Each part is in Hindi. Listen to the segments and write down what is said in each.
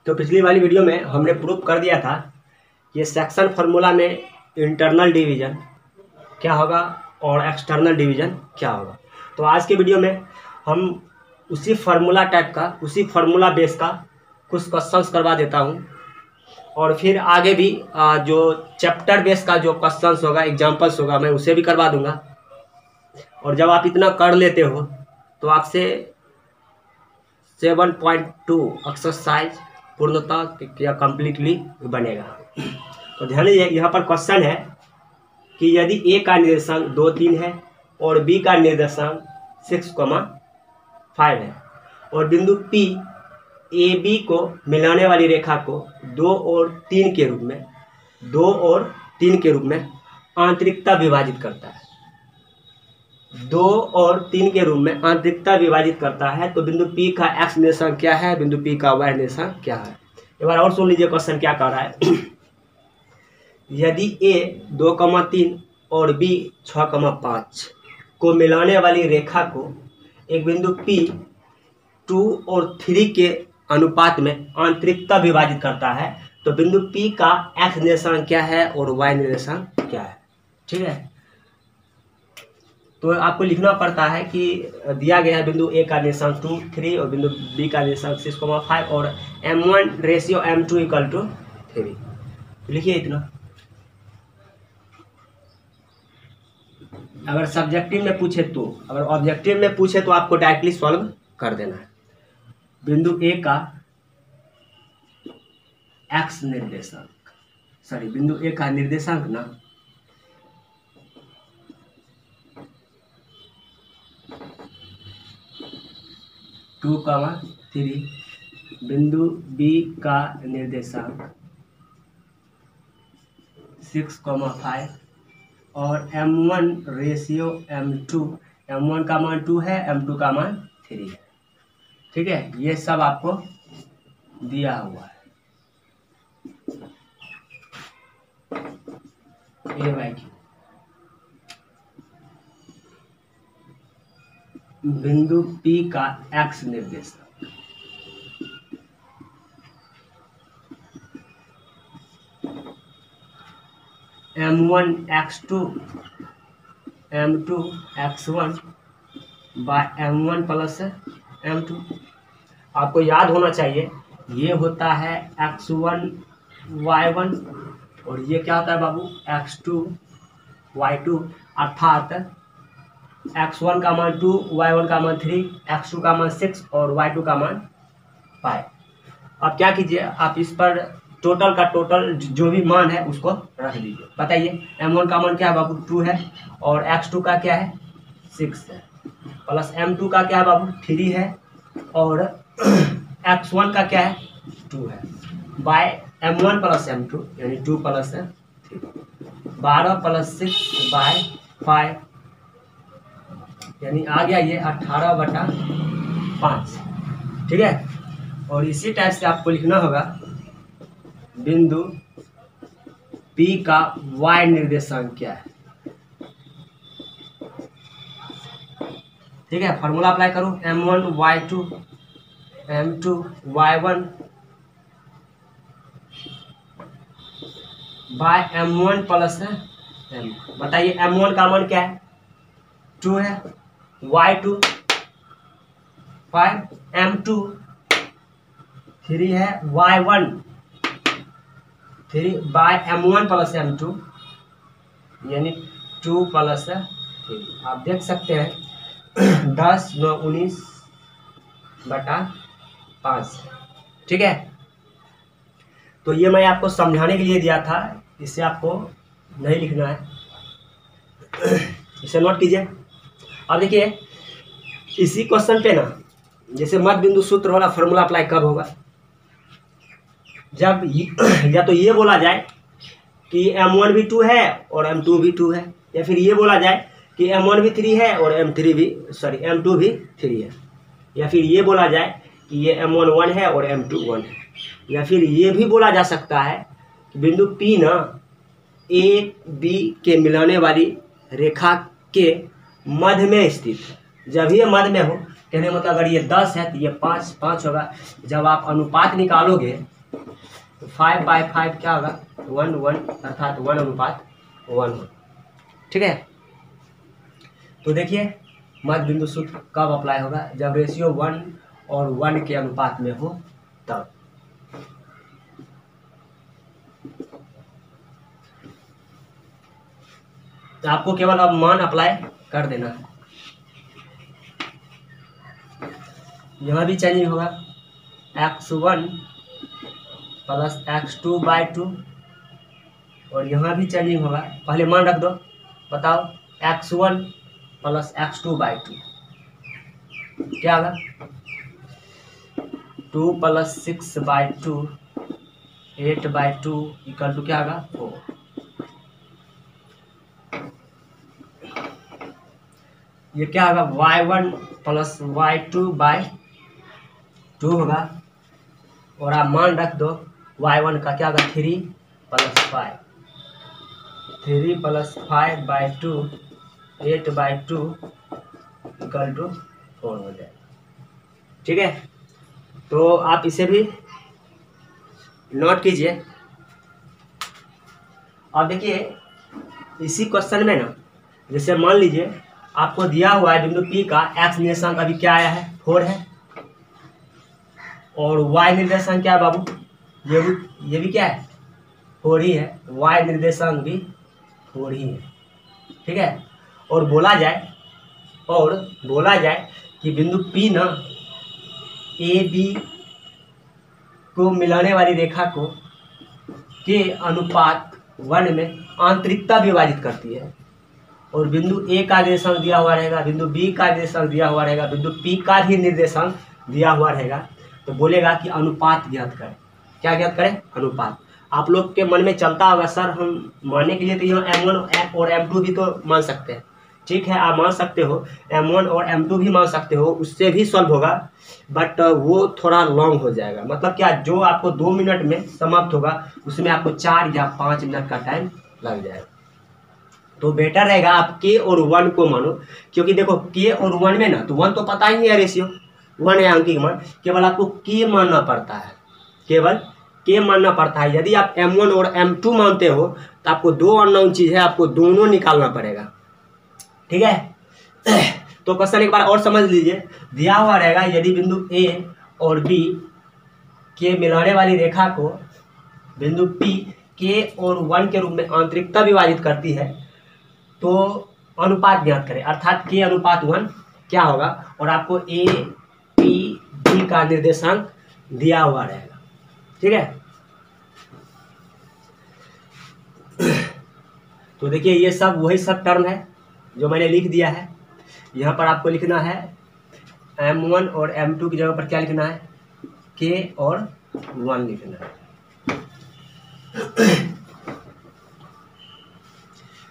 तो पिछली वाली वीडियो में हमने प्रूफ कर दिया था ये सेक्शन फार्मूला में इंटरनल डिवीजन क्या होगा और एक्सटर्नल डिवीजन क्या होगा। तो आज के वीडियो में हम उसी फार्मूला टाइप का, उसी फार्मूला बेस का कुछ क्वेश्चंस करवा देता हूँ और फिर आगे भी जो चैप्टर बेस का जो क्वेश्चंस होगा, एग्जांपल्स होगा, मैं उसे भी करवा दूंगा। और जब आप इतना कर लेते हो तो आपसे 7.2 एक्सरसाइज पूर्णतः या कम्प्लीटली बनेगा। तो ध्यान दीजिए, यहाँ पर क्वेश्चन है कि यदि ए का निर्देशांक 2, 3 है और बी का निर्देशांक 6,5 है और बिंदु P ए बी को मिलाने वाली रेखा को 2 और 3 के रूप में आंतरिकता विभाजित करता है। 2 और 3 के रूप में आंतरिकता विभाजित करता है। तो बिंदु P का एक्स निर्देशांक क्या है, बिंदु P का वाई निर्देशांक क्या है। एक बार और सुन लीजिए क्वेश्चन क्या कह रहा है। यदि A 2,3 और B 6,5 को मिलाने वाली रेखा को एक बिंदु P 2 और 3 के अनुपात में आंतरिकता विभाजित करता है तो बिंदु P का एक्स निर्देशांक क्या है और वाई निर्देशांक क्या है। ठीक है, तो आपको लिखना पड़ता है कि दिया गया है बिंदु A का निर्देशांक 2, 3 और बिंदु B का निर्देशांक 6,5 और M1 ratio M2 equal to 3। लिखिए इतना। अगर सब्जेक्टिव में पूछे तो, अगर ऑब्जेक्टिव में पूछे तो आपको डायरेक्टली सॉल्व कर देना है। बिंदु A का एक्स निर्देशांक, बिंदु A का निर्देशांक ना 2,3, बिंदु B का निर्देशांक 6,5 और M1 रेशियो M2, M1 का मान 2 है, M2 का मान 3 है। ठीक है, ये सब आपको दिया हुआ है। ये भाई बिंदु P का एक्स निर्देशांक M1 x2 M2 x1 bye M1 plus M2। आपको याद होना चाहिए ये होता है x1 y1 और ये क्या होता है बाबू x2 y2, अर्थात x1 का मान 2, y1 का मान 3, x2 का मान 6 और y2 का मान 5। अब क्या कीजिए, आप इस पर टोटल का टोटल जो भी मान है उसको रख दीजिए। बताइए M1 का मान क्या है बाबू 2 है और x2 का क्या है 6 है, प्लस M2 का क्या है बाबू 3 है और x1 का क्या है 2 है, बाय M1 प्लस M2 यानी 2 प्लस 3, 12 प्लस 6 बाय 5 यानी आ गया ये 18/5। ठीक है, और इसी टाइप से आपको लिखना होगा बिंदु P का y निर्देशांक क्या है। ठीक है, फार्मूला अप्लाई करो, M1 y2 M2 y1 bye M1 plus M। बताइए M1 का मान क्या है 2 है, y2 5, M2 3 है, y1 3 bye M1 plus M2 यानी 2 प्लस 3। आप देख सकते हैं 10, 9, 19/5। ठीक है, तो ये मैं आपको समझाने के लिए दिया था, इसे आपको नहीं लिखना है, इसे नोट कीजिए। अब देखिए इसी क्वेश्चन पे ना जैसे मध्य बिंदु सूत्र वाला फॉर्मूला अप्लाई कब होगा, जब या तो ये बोला जाए कि M1 भी 2 है और M2 भी 2 है, या फिर ये बोला जाए कि M1 भी 3 है और M2 भी 3 है, या फिर ये बोला जाए कि ये M1 1 है और M2 1 है, या फिर ये भी बोला जा सकता है कि बिंदु P ना A B के मिलाने वाली रेखा के मध्य में स्थित है। जब ये मध्य में हो कहने मतलब अगर ये 10 है तो ये 5 होगा। जब आप अनुपात निकालोगे तो 5/5 क्या होगा 1 अर्थात 1:1 हो। ठीक है, तो देखिए मध्य बिंदु सूत्र कब अप्लाई होगा, जब रेशियो 1 और 1 के अनुपात में हो तब। तो आपको केवल अब मान अप्लाई कर देना है। यहाँ भी चेंजिंग होगा x1 प्लस x2/2 और यहाँ भी चेंजिंग होगा। पहले मान रख दो, बताओ x1 प्लस x2/2 क्या होगा 2 प्लस 6/2 8/2 इक्वल टू क्या होगा 4। ये क्या होगा y1 प्लस y2/2 होगा और आप मान रख दो y1 का क्या होगा 3 प्लस 5 3 + 5/2 8/2 इक्वल टू 4 हो जाए। ठीक है, तो आप इसे भी नोट कीजिए। अब देखिए इसी क्वेश्चन में ना, जैसे मान लीजिए आपको दिया हुआ है बिंदु P का x निर्देशांक अभी क्या आया है 4 है और y निर्देशांक क्या है बाबू, ये भी क्या है 4 ही है, y निर्देशांक भी 4 ही है। ठीक है, और बोला जाए कि बिंदु P ना AB को मिलाने वाली रेखा को के अनुपात 1 में आंतरिकता विभाजित करती है और बिंदु A का निर्देशांक दिया हुआ रहेगा, बिंदु B का निर्देशांक दिया हुआ रहेगा, बिंदु P का भी निर्देशांक दिया हुआ रहेगा। तो बोलेगा कि अनुपात ज्ञात करें। क्या ज्ञात करें? अनुपात। आप लोग के मन में चलता होगा सर हम मानने के लिए तो यहाँ M1 और M2 भी तो मान सकते हैं। ठीक है, आप मान सकते हो, M1 और M2 भी मान सकते हो, उससे भी सॉल्व होगा, बट वो थोड़ा लॉन्ग हो जाएगा। मतलब क्या, जो आपको 2 मिनट में समाप्त होगा उसमें आपको 4 या 5 मिनट का टाइम लग जाएगा। तो बेटर रहेगा आप k और 1 को मानो, क्योंकि देखो k और 1 में ना, तो 1 तो पता ही है रेशियो 1 है अंकी मान, केवल आपको k मानना पड़ता है, केवल k मानना पड़ता है। यदि आप M1 और M2 मानते हो तो आपको 2 अननोन चीज़ है, आपको दोनों निकालना पड़ेगा। ठीक है, तो क्वेश्चन एक बार और समझ लीजिए। दिया हुआ रहेगा यदि बिंदु A और B के मिलाने वाली रेखा को बिंदु P k और 1 के रूप में आंतरिकता विभाजित करती है तो अनुपात ज्ञात करें, अर्थात k अनुपात 1 क्या होगा, और आपको A P B का निर्देशांक दिया हुआ रहेगा। ठीक है, तो देखिए ये सब वही सब टर्म है जो मैंने लिख दिया है। यहाँ पर आपको लिखना है M1 और M2 की जगह पर क्या लिखना है k और 1 लिखना है।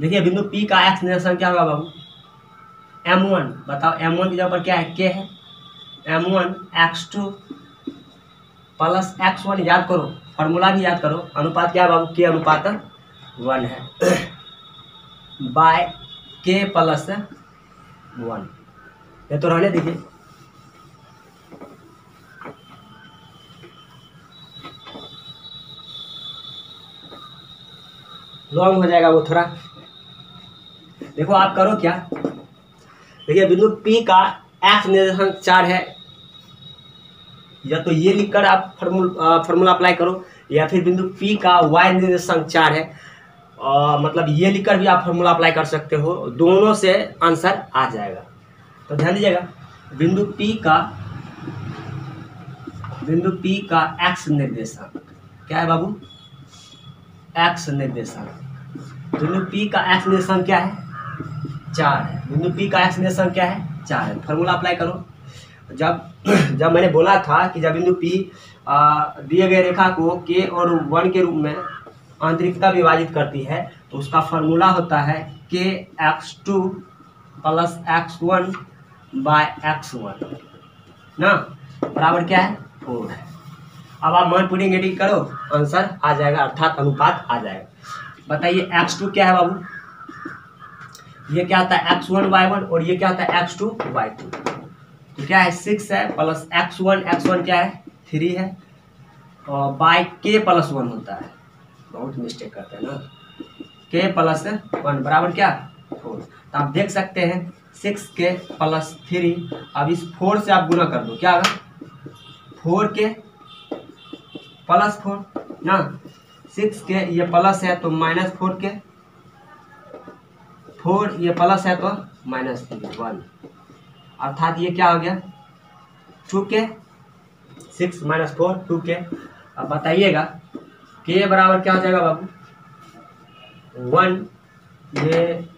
देखिए बिंदु P का x निर्देशांक क्या होगा बाबू M1, बताओ M1 की जगह पर क्या है k है, M1 x2 प्लस x1 याद करो, फॉर्मूला भी याद करो, अनुपात क्या है बाबू k अनुपात 1 है बाय k प्लस 1। ये तो रहने दीजिए। लॉन्ग हो जाएगा वो थोड़ा। देखो आप करो क्या, देखिए बिंदु P का x निर्देशांक 4 है, या तो ये लिखकर आप फॉर्मूला अप्लाई करो, या फिर बिंदु P का y निर्देशांक 4 है, मतलब ये लिखकर भी आप फॉर्मूला अप्लाई कर सकते हो, दोनों से आंसर आ जाएगा। तो ध्यान दीजिएगा, बिंदु P का x निर्देशांक क्या है बाबू, x निर्देशांक, बिंदु P का x निर्देशांक क्या है 4 है, बिंदु P का x निर्देशांक क्या है 4 है। फॉर्मूला अप्लाई करो। जब मैंने बोला था कि जब बिंदु P दिए गए रेखा को k और 1 के रूप में आंतरिकता विभाजित करती है तो उसका फॉर्मूला होता है kx2 plus x1 bye x1 ना, बराबर क्या है 4 है। अब आप मान पुटिंग एडिंग करो, आंसर आ जाएगा, अर्थात अनुपात आ जाएगा। बताइए x2 क्या है बाबू, ये क्या होता है x1/1 और ये क्या होता है x2/2। तो क्या है 6 है प्लस x1 क्या है 3 है और बाय k प्लस 1 होता है, बहुत मिस्टेक करते हैं ना, k प्लस 1 बराबर क्या 4। तो आप देख सकते हैं 6k प्लस 3, अब इस 4 से आप गुना कर दो, क्या होगा 4k प्लस 4 ना, 6k ये प्लस है तो माइनस 4k, 4 ये प्लस है तो माइनस 1, अर्थात ये क्या हो गया 2k, 6 माइनस 4 2k। अब बताइएगा k बराबर क्या हो जाएगा बाबू 1, ये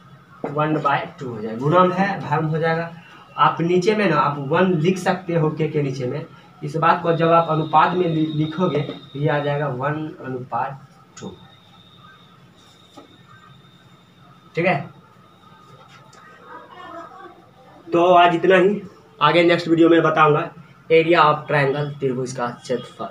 1/2 हो जाएगा, गुणन है भाग हो जाएगा। आप नीचे में ना आप 1 लिख सकते हो k के नीचे में, इस बात को जब आप अनुपात में लिखोगे तो ये आ जाएगा 1:2, ठीक है। तो आज इतना ही, आगे नेक्स्ट वीडियो में बताऊंगा एरिया ऑफ ट्रायंगल त्रिभुज का क्षेत्रफल।